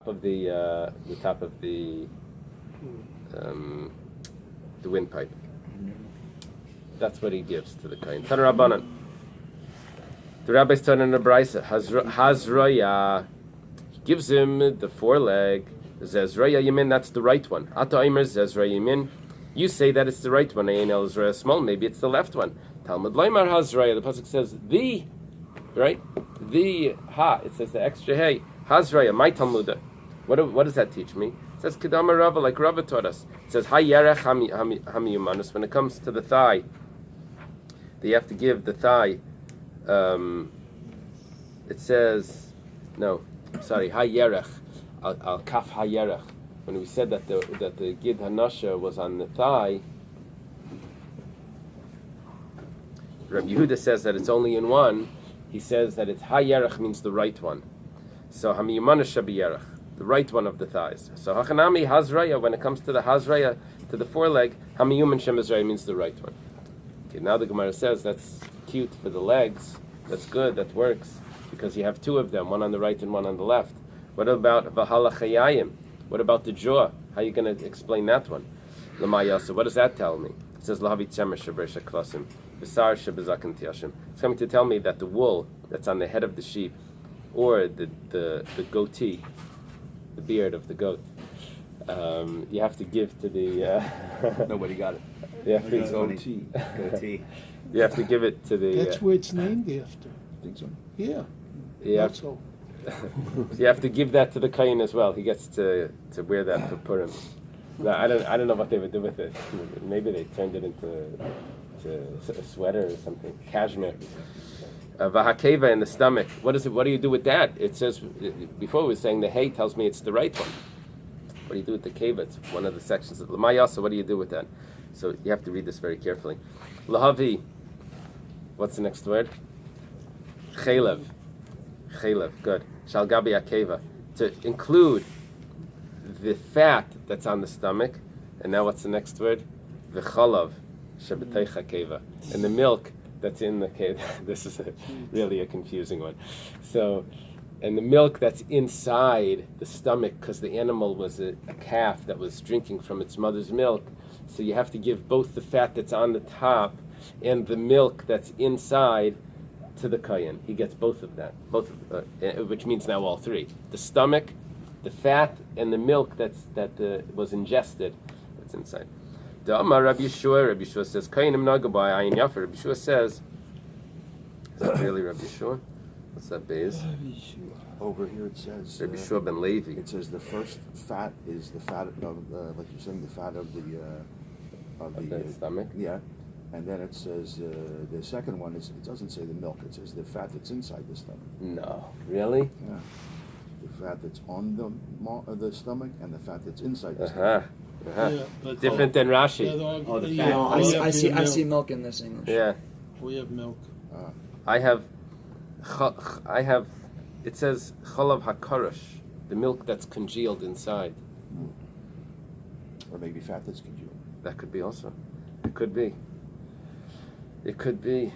of the windpipe. That's what he gives to the kohen. Tana Rabbanan. The rabbi's turning in the Bais. Hazraya. He gives him the foreleg. Zezraya Yamin, that's the right one. Ata Aimer Zezraya Yamin. You say that it's the right one. Ein El Zraya Small. Maybe it's the left one. Talmud Laimar Hazraya. The pasuk says the, right? The ha. It says the extra hey. Hazraya. My Talmuda. What does that teach me? It says Kedama Rava, like Rava taught us. It says Hayerech Hamiyumanus. When it comes to the thigh, you have to give the thigh. It says Hayerech. Al kaf hayerech. When we said that the gid hanasha was on the thigh, Rabbi Yehuda says that it's only in one. He says that it's hayerech means the right one. So hamiyumana shabiyerech, the right one of the thighs. So hachanami hazraya, when it comes to the hazraya, to the foreleg, hamiyuman shemazraya means the right one. Okay, now the Gemara says that's cute for the legs. That's good. That works because you have two of them, one on the right and one on the left. What about Vahala Chayayim? What about the jaw? How are you going to explain that one? Lamayasa, what does that tell me? It says Lahavi Tzemer Shabresha Klasim, Besar Shabazakan Tiashim. It's coming to tell me that the wool that's on the head of the sheep, or the goatee, the beard of the goat, you have to give to the. Nobody got it. You have to goatee. You have to give it to the. That's where it's named after. I think so. Yeah. Yeah. So. You have to give that to the kohen as well. He gets to wear that for Purim. Now, I don't know what they would do with it. Maybe they turned it into a sweater or something. Cashmere. Vahakeva in the stomach. What is it? What do you do with that? It says before we were saying the hay tells me it's the right one. What do you do with the keva? It's one of the sections of Lamayasa. What do you do with that? So you have to read this very carefully. Lahavi. What's the next word? Chelev. Chelev. Good. Shalgabi akeva. To include the fat that's on the stomach. And now what's the next word? V'chalav. Shabbatei akeva. And the milk that's in the cave. This is really a confusing one. So, and the milk that's inside the stomach, because the animal was a calf that was drinking from its mother's milk. So you have to give both the fat that's on the top and the milk that's inside to the kohen. He gets both of that, which means now all three: the stomach, the fat, and the milk that was ingested. That's inside. The Amar Rabbi Yeshua says, "Kohenim nagabai ayin yafer." Rabbi Yeshua says, "Is that really Rabbi Yeshua? What's that Bais?" Over here it says Rabbi Yeshua ben Levi. It says the first fat is the fat of like you're saying, the fat of the stomach. Yeah, and then it says the second one is, it doesn't say the milk. It says the fat that's inside the stomach. No, really? Yeah, the fat that's on the stomach and the fat that's inside the stomach. Yeah, but different than Rashi. The fat. No, I see milk in this English. Yeah, we have milk. I have. It says chalav hakarash, the milk that's congealed inside. Or maybe fat that's congealed. That could be also. It could be. It could be.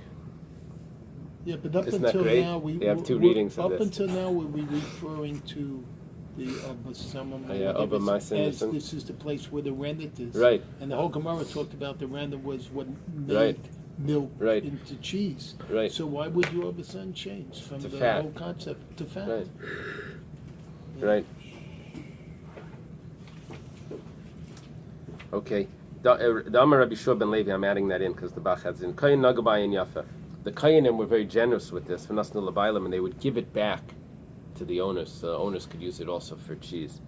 Yeah, but up Isn't that until great? now we have two readings of up this. until now we were referring to the Obamaisin. as this is the place where the rennet is. Right. And the whole Gemara talked about the rennet was what made Right. milk Right. into cheese. Right. So why would your son change from To the fat. whole concept to fat? Right. Yeah. Right. Okay. The Amar Rabbi Yeshua ben Levi, I'm adding that in because the Bach has in. Kohen nagabai in Yafa. The Kohenim were very generous with this, and they would give it back to the owners, so the owners could use it also for cheese.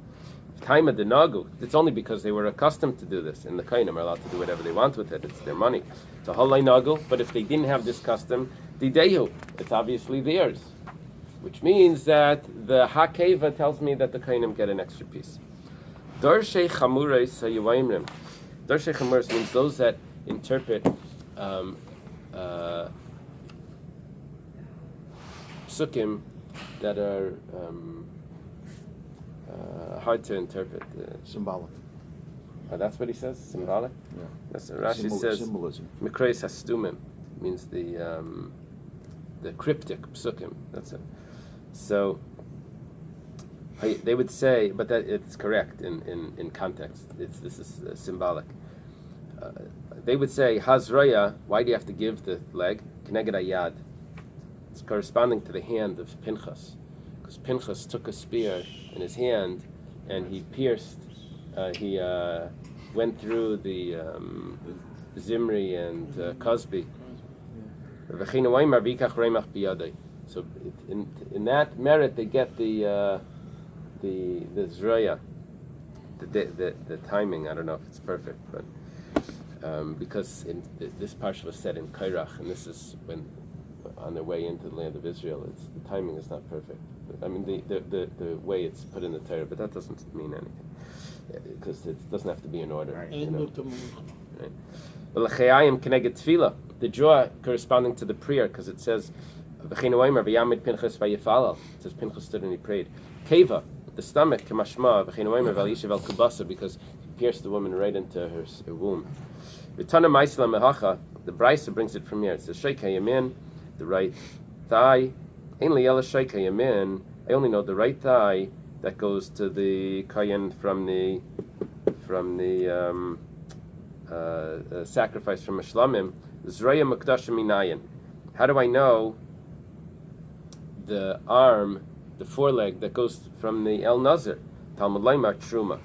Time of the Nagu, it's only because they were accustomed to do this, and the Kohenim are allowed to do whatever they want with it. It's their money. It's a halay Nagu, but if they didn't have this custom, the Dehu, it's obviously theirs. Which means that the Hakeva tells me that the Kohenim get an extra piece. Darshei Chamurais Hayuvaimrim. Darshei Chamurais means those that interpret psukim that are hard to interpret. Symbolic. That's what he says? Symbolic? Yeah. That's what Rashi says. Symbolism. Mikreis hastumim means the cryptic psukim. That's it. So They would say, but that it's correct in context. This is symbolic. They would say, Hazraya, why do you have to give the leg? Keneged ayad. It's corresponding to the hand of Pinchas. Because Pinchas took a spear in his hand and he pierced, he went through the Zimri and Cosby. So in that merit they get the Zroya, the timing. I don't know if it's perfect, but because this parsha was said in Kairach, and this is when on their way into the land of Israel. The timing is not perfect. I mean the way it's put in the Torah, but that doesn't mean anything because it doesn't have to be in order. Right. You know? Right. But l'chayayim keneged tefillah, the draw corresponding to the prayer, because it says v'cheinu omer v'yamid Pinchas v'yifalal. It says Pinchas stood and he prayed. Keva, the stomach, k'mashma v'cheinu omer v'alishav el kubasa, because he pierced the woman right into her womb. V'tana ma'isla mehacha, the Brisa brings it from here. It says sheikha yamin, the right thigh. Ein liyela sheikha yamin. I only know the right thigh that goes to the kayin from the sacrifice from Mishlamim. Zraya Mukdashim Minayin. How do I know the arm, the foreleg that goes from the El Nazir? Talmud Laimar Truma.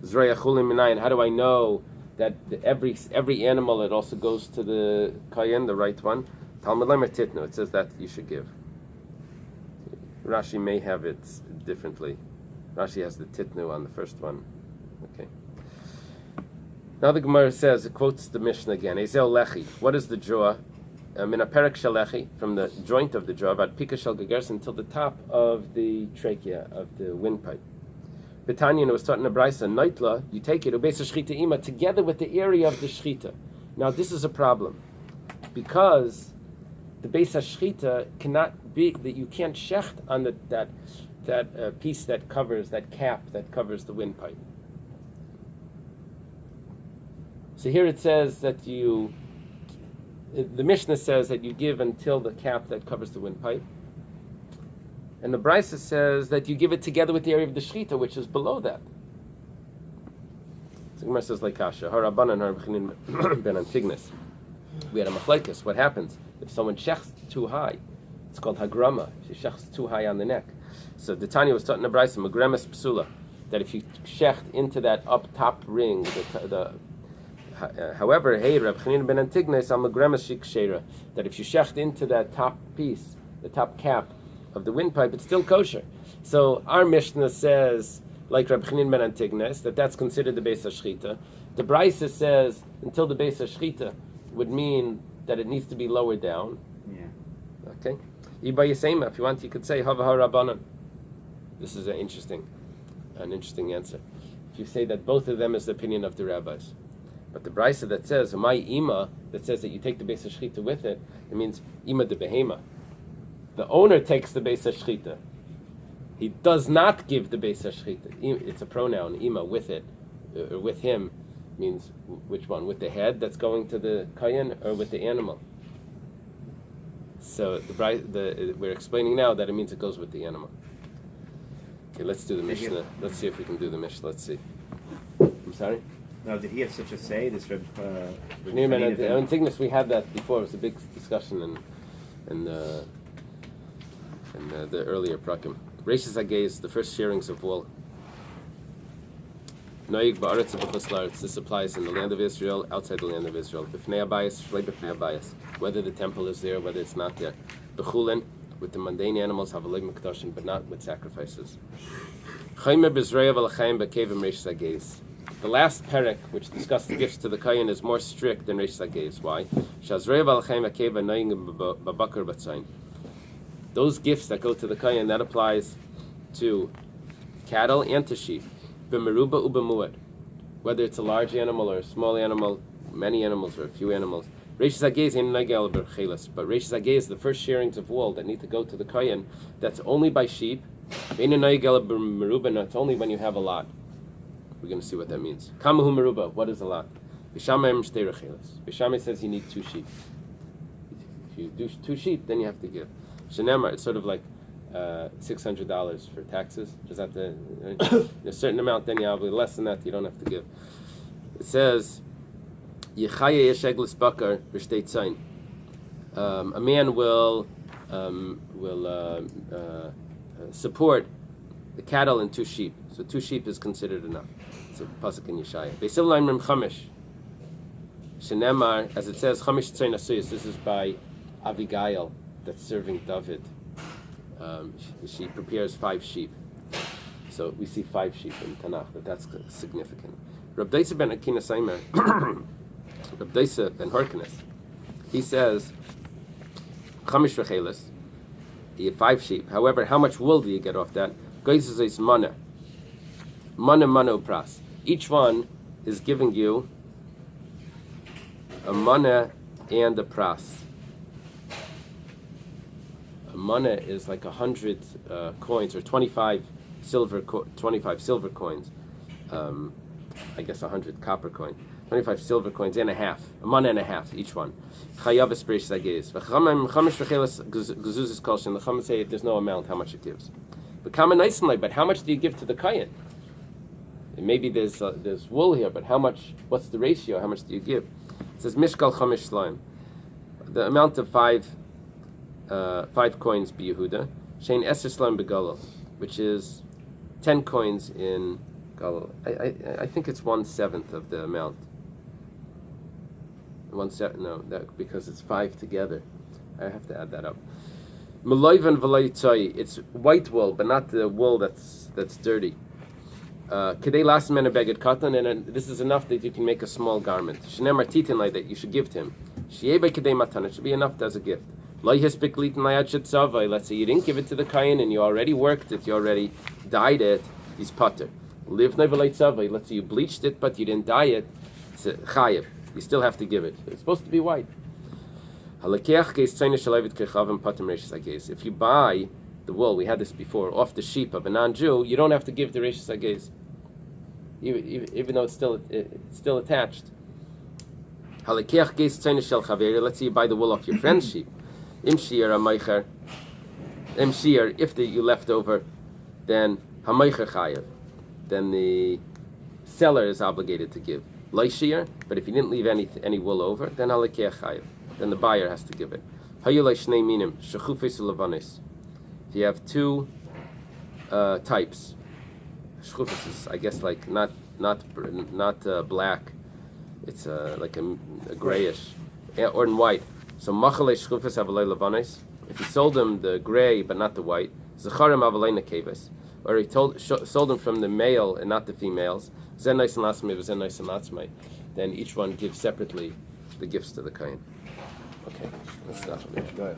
Zraya Chulim Minayin. How do I know that every animal it also goes to the Kayin, the right one? Talmud Laimar Titnu. It says that you should give. Rashi may have it differently. Rashi has the Titnu on the first one. Okay. Now the Gemara says, it quotes the Mishnah again. Ezel lechi. What is the jaw? Min aperek shalechi, from the joint of the jaw, about pika shel gegers, until the top of the trachea, of the windpipe. Betanya was taught in the Brisa, Noitla, you take it, ubeis shchita ima, together with the area of the shchita. Now this is a problem, because the beis shchita cannot be, that you can't shecht on that piece that covers, that cap that covers the windpipe. So here it says that the Mishnah says that you give until the cap that covers the windpipe. And the Brisa says that you give it together with the area of the shechita, which is below that. So Gemara says like Kasha, Harabanan Harbechinin ben Antignas. We had a machlekes. What happens if someone shechs too high? It's called hagrama. She shechs too high on the neck. So the Tanya was taught in the Brisa, magremes psula, that if you shecht into that up top ring, however, hey, Reb Chanina ben Antignes, I'm a shik sheira, that if you shecht into that top piece, the top cap of the windpipe, it's still kosher. So our Mishnah says, like Reb Chanina ben Antignes, that's considered the Beis HaShchita. The Brisa says until the Beis HaShchita would mean that it needs to be lower down. Yeah. Okay. Iba Yisema, if you want, you could say Hava HaRabbanan. This is an interesting answer. If you say that both of them is the opinion of the rabbis. But the Brisa that says, my ima, that says that you take the Beis HaShchita with it, it means ima de behema. The owner takes the Beis HaShchita. He does not give the Beis HaShchita. It's a pronoun, ima, with it, or with him, means which one? With the head that's going to the kayan, or with the animal? So we're explaining now that it means it goes with the animal. Okay, let's do the Mishnah. Let's see if we can do the Mishnah. Let's see. I'm sorry? No, did he have such a say? This Reb Antignas, we had that before. It was a big discussion in the earlier prakim. Reishis Hagez, the first shearings of wool. Noig ba'aretz b'chutz la'aretz. This applies in the land of Israel, outside the land of Israel. B'fnei habayis, shlei b'fnei habayis. Whether the temple is there, whether it's not there. B'chulin, with the mundane animals, have a leg mekdashim, but not with sacrifices. Chaymer b'zreya v'lachayim b'kevim reishis Hagez. The last perek, which discussed the gifts to the kayin, is more strict than Reishis Hagez. Why? Shazrei v'alchem akeva noing b'bakar b'tzayin. Those gifts that go to the kayin, that applies to cattle and to sheep. B'meruba u'b'muad. Whether it's a large animal or a small animal, many animals or a few animals. Reishis Hagez ain't nagel b'chelas. But Reishis Hagez, the first shearings of wool that need to go to the kayin, that's only by sheep. Ain't nagel b'meruba, no, it's only when you have a lot. We're going to see what that means. Kamahu meruba, what is a lot? Bishamay says you need 2 sheep. If you do 2 sheep, then you have to give. Shenema, it's sort of like $600 for taxes. Is that a certain amount? Then you have less than that. You don't have to give. It says, "Yechaye yesheglis bakar b'shtei tzayin." A man will support the cattle and 2 sheep. So 2 sheep is considered enough. It's a pasuk in Yeshaya. Beisil laimrim chamish. Shenemar, as it says, chamish tzayin asuyos. This is by Abigail that's serving David. She prepares 5 sheep. So we see 5 sheep in Tanakh, but that's significant. Rabbi Daisa ben Akina Saimer, Rabbi Daisa ben Horkenes, he says, chamish v'chelis, you have 5 sheep. However, how much wool do you get off that? Goyzes is mana. Mana pras. Each one is giving you a mana and a pras. A mana is like 100 coins, or 25 silver coins. I guess 100 copper coins. 25 silver coins and a half. A mana and a half each one. Chayav esprish zagez. V'chamish v'chelas guzuzis kolshin. The Chacham say there's no amount how much it gives. But how much do you give to the kayin? And maybe there's wool here, but how much? What's the ratio? How much do you give? It says mishkal chamish slaim. The amount of 5 coins be Yehuda. Shein eser slaim begalal, which is 10 coins in galal. I think it's 1/7 of the amount. 1/7? No, that because it's 5 together. I have to add that up. Meloivan v'loy tzai. It's white wool, but not the wool that's dirty. Kedei las men a beged katan, and this is enough that you can make a small garment. Shneimar titin like that you should give to him. Shi'ei kedei matan. It should be enough as a gift. Lo yespik litin layad shetzavai. Let's say you didn't give it to the kayin and you already worked it, you already dyed it. He's potter. Liv nevelay tzavai. Let's say you bleached it, but you didn't dye it. It's chayev. You still have to give it. It's supposed to be white. If you buy the wool, we had this before, off the sheep of a non-Jew, you don't have to give the reishis hagez, even though it's still attached. Let's say you buy the wool off your friend's sheep. If you left over, then hamaycher chayev. Then the seller is obligated to give. Loishir, but if you didn't leave any wool over, then halakeh chayev. Then the buyer has to give it. If you have 2 types, shchufis is, I guess, like not black. It's like a grayish or in white. So machalei shchufis avalei levanis. If he sold them the gray but not the white, zacharim avalei nekeves. Or he sold them from the male and not the females. Zen nice and latzmei, zen nice and latzmei. Then each one gives separately the gifts to the kain. Okay, let's stop. Go ahead.